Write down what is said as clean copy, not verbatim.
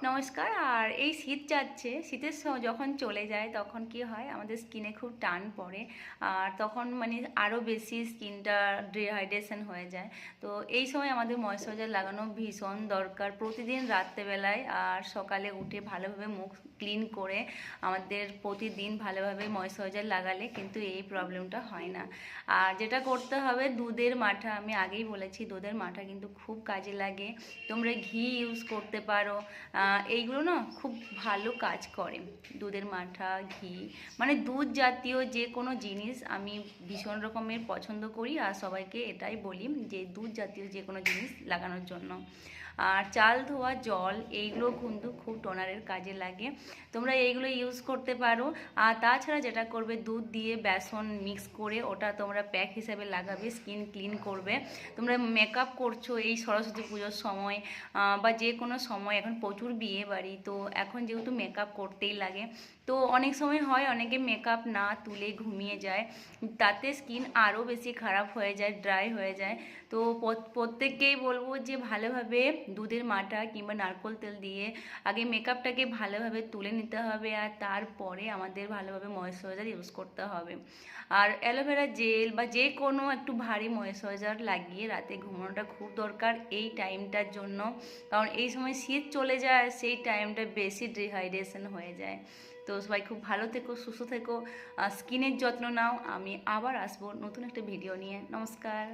নমস্কার। আর এই শীত যাচ্ছে, শীতের যখন চলে যায় তখন কি হয়, আমাদের স্কিনে খুব টান পড়ে। আর তখন মানে আরও বেশি স্কিনটা ডিহাইড্রেশন হয়ে যায়। তো এই সময় আমাদের ময়েশ্চারাইজার লাগানো ভীষণ দরকার প্রতিদিন রাত্রেবেলায়, আর সকালে উঠে ভালোভাবে মুখ ক্লিন করে আমাদের প্রতিদিন ভালোভাবে ময়েশ্চারাইজার লাগালে কিন্তু এই প্রবলেমটা হয় না। আর যেটা করতে হবে, দুধের মাঠা, আমি আগেই বলেছি দুধের মাঠা কিন্তু খুব কাজে লাগে। তোমরা ঘি ইউজ করতে পারো। এইগুলো না খুব ভালো কাজ করে। দুধের মাঠা, ঘি, মানে দুধ জাতীয় যে কোনো জিনিস আমি ভীষণ রকমের পছন্দ করি, আর সবাইকে এটাই বলি যে দুধ জাতীয় যে কোনো জিনিস লাগানোর জন্য। আর চাল ধোয়া জল, এইগুলো কিন্তু খুব টোনারের কাজে লাগে, তোমরা এইগুলো ইউজ করতে পারো। আর তাছাড়া যেটা করবে, দুধ দিয়ে বেসন মিক্স করে ওটা তোমরা প্যাক হিসাবে লাগাবে, স্কিন ক্লিন করবে। তোমরা মেকআপ করছো এই সরস্বতী পুজোর সময় বা যে কোনো সময়, এখন প্রচুর বিয়ে বাড়ি, তো এখন যেহেতু মেকআপ করতেই লাগে, তো অনেক সময় হয় অনেকে মেকআপ না তুলে ঘুমিয়ে যায়, তাতে স্কিন আরও বেশি খারাপ হয়ে যায়, ড্রাই হয়ে যায়। তো প্রত্যেককেই বলবো যে ভালোভাবে দুধের মাঠা কিংবা নারকেল তেল দিয়ে আগে মেকআপটাকে ভালোভাবে তুলে নিতে হবে, আর তারপরে আমাদের ভালোভাবে ময়েশ্চারাইজার ইউজ করতে হবে। আর অ্যালোভেরা জেল বা যে কোনো একটু ভারী ময়েশ্চারাইজার লাগিয়ে রাতে ঘুমানোটা খুব দরকার এই টাইমটার জন্য, কারণ এই সময় শীত চলে যায়, সেই টাইমটা বেশি ডিহাইড্রেশন হয়ে যায়। তো সবাই খুব ভালো থেকো, সুস্থ থেকো, স্কিনের যত্ন নাও। আমি আবার আসবো নতুন একটা ভিডিও নিয়ে। নমস্কার।